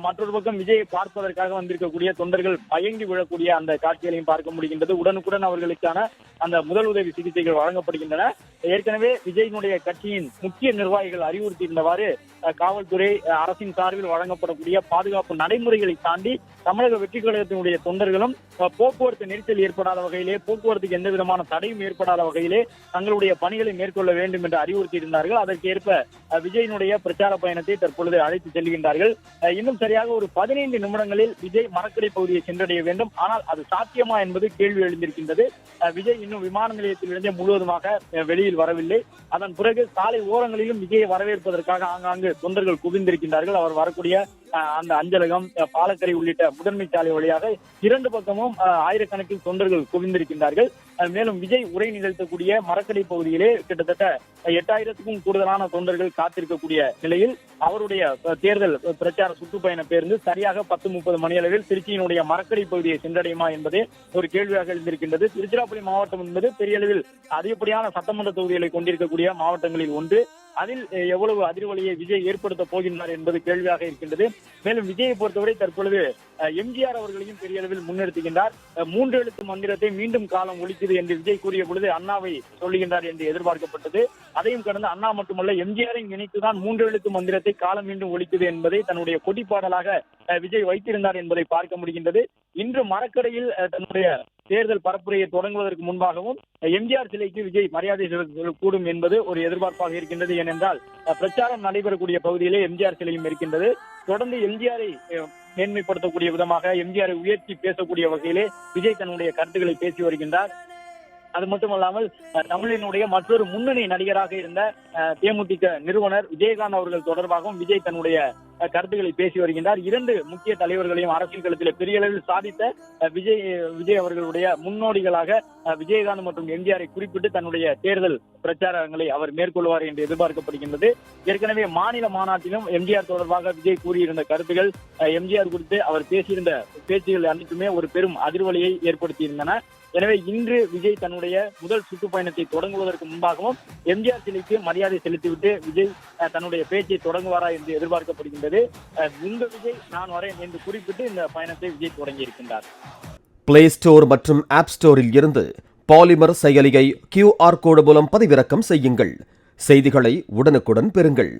மற்றொரு பக்கம் விஜயை பார்ப்பதற்காக வந்திருக்கக்கூடிய தொண்டர்கள் பயங்கி விழக்கூடிய அந்த காட்சிகளையும் பார்க்க முடிகின்றது. உடனுக்குடன் அவர்களுக்கான அந்த முதல் உதவி சிகிச்சைகள் வழங்கப்படுகின்றன. ஏற்கனவே விஜயினுடைய கட்சியின் முக்கிய நிர்வாகிகள் அறிவுறுத்தியிருந்தவாறு காவல்துறை அரசின் சார்பில் வழங்கப்படக்கூடிய பாதுகாப்பு நடைமுறைகளை தாண்டி தமிழக வெற்றி கழகத்தினுடைய தொண்டர்களும் போக்குவரத்து நெரிசல் ஏற்படாத வகையிலே, போக்குவரத்துக்கு எந்த விதமான தடையும் ஏற்படாத வகையிலே தங்களுடைய பணிகளை மேற்கொள்ள வேண்டும் என்று அறிவுறுத்தியிருந்தார்கள். அதற்கேற்ப விஜயினுடைய பிரச்சார பயணத்தை தற்பொழுது அழைத்து செல்கின்றார்கள். இன்னும் சரியாக ஒரு 15 நிமிடங்களில் விஜய் மரக்கடை பகுதியை சென்றடைய வேண்டும். ஆனால் அது சாத்தியமா என்பது கேள்வி எழுந்திருக்கின்றது. விஜய் இன்னும் விமான நிலையத்திலிருந்தே முழுவதுமாக வெளியில் வரவில்லை. அதன் பிறகு சாலை ஓரங்களிலும் விஜயை வரவேற்பதற்காக ஆங்காங்கு தொண்டர்கள் குவிந்திருக்கின்றார்கள். அவர் வரக்கூடிய அந்த அஞ்சலகம், பாலக்கரை உள்ளிட்ட முதன்மை சாலை வழியாக 2 பக்கமும் ஆயிரக்கணக்கில் தொண்டர்கள் குவிந்திருக்கின்றார்கள். மேலும் விஜய் உரை நிகழ்த்தக்கூடிய மரக்கடை பகுதியிலே கிட்டத்தட்ட 8000க்கும் கூடுதலான தொண்டர்கள் காத்திருக்கக்கூடிய நிலையில் அவருடைய தேர்தல் பிரச்சார சுற்றுப்பயண பேருந்து சரியாக 10:30 மணியளவில் திருச்சியினுடைய மரக்கடை பகுதியை சென்றடையுமா என்பதே ஒரு கேள்வியாக எழுந்திருக்கின்றது. திருச்சிராப்பள்ளி மாவட்டம் என்பது பெரிய அளவில் அதிகப்படியான சட்டமன்ற தொகுதிகளை கொண்டிருக்கக்கூடிய மாவட்டங்களில் ஒன்று. அதில் எவ்வளவு அதிர்வலியை விஜய் ஏற்படுத்த போகின்றார் என்பது கேள்வியாக இருக்கின்றது. மேலும் விஜயை பொறுத்தவரை தற்பொழுது எம்ஜிஆர் அவர்களையும் பெரிய அளவில் முன்னிறுத்துகின்றார். 3 எழுத்து மந்திரத்தை மீண்டும் காலம் ஒலிக்குது என்று விஜய் கூறிய பொழுது அண்ணாவை சொல்லுகின்றார் என்று எதிர்பார்க்கப்பட்டது. அதையும் கடந்து அண்ணா மட்டுமல்ல, எம்ஜிஆரை இணைத்துதான் 3 எழுத்து மந்திரத்தை காலம் மீண்டும் ஒலிக்குது என்பதை தன்னுடைய கொடிப்பாடலாக விஜய் வைத்திருந்தார் என்பதை பார்க்க முடிகின்றது. இன்று மரக்கடையில் தன்னுடைய தேர்தல் பரப்புரையை தொடங்குவதற்கு முன்பாகவும் எம்ஜிஆர் சிலைக்கு விஜய் மரியாதை செலுத்தக்கூடும் என்பது ஒரு எதிர்பார்ப்பாக இருக்கின்றது. ஏனென்றால் பிரச்சாரம் நடைபெறக்கூடிய பகுதியிலே எம்ஜிஆர் சிலையும் இருக்கின்றது. தொடர்ந்து எம்ஜிஆரை மேன்மைப்படுத்தக்கூடிய விதமாக, எம்ஜிஆரை உயர்த்தி பேசக்கூடிய வகையிலே விஜய் தன்னுடைய கருத்துக்களை பேசி வருகின்றார். அது மட்டுமல்லாமல் தமிழினுடைய மற்றொரு முன்னணி நடிகராக இருந்த தேமுதிக நிறுவனர் விஜயகாந்த் அவர்கள் தொடர்பாகவும் விஜய் தன்னுடைய கருத்துக்களை பேசி வருகின்றார். 2 முக்கிய தலைவர்களையும் அரசியல் களத்தில் பெரிய அளவில் சாதித்த விஜய் அவர்களுடைய முன்னோடிகளாக விஜயகாந்த் மற்றும் எம்ஜிஆரை குறிப்பிட்டு தன்னுடைய தேர்தல் பிரச்சாரங்களை அவர் மேற்கொள்வார் என்று எதிர்பார்க்கப்படுகின்றது. ஏற்கனவே மாநில மாநாட்டிலும் எம்ஜிஆர் தொடர்பாக விஜய் கூறியிருந்த கருத்துக்கள், எம்ஜிஆர் குறித்து அவர் பேசியிருந்த பேச்சுகள் அனைத்துமே ஒரு பெரும் அதிர்வலியை ஏற்படுத்தியிருந்தன. எனவே இன்று விஜய் தன்னுடைய முதல் சுற்றுப்பயணத்தை தொடங்குவதற்கு முன்பாகவும் எம்ஜிஆர் சிலைக்கு மரியாதை செலுத்திவிட்டு விஜய் தன்னுடைய பேச்சை தொடங்குவாரா என்று எதிர்பார்க்கப்படுகின்றது. இந்த விஜய் நான் வரேன் என்று குறிப்பிட்டு இந்த பயணத்தை விஜய் தொடங்கி இருக்கின்றார். பிளே ஸ்டோர் மற்றும் ஆப் ஸ்டோரில் இருந்து பாலிமர் செயலியை QR கோடு மூலம் பதிவிறக்கம் செய்யுங்கள். செய்திகளை உடனுக்குடன் பெறுங்கள்.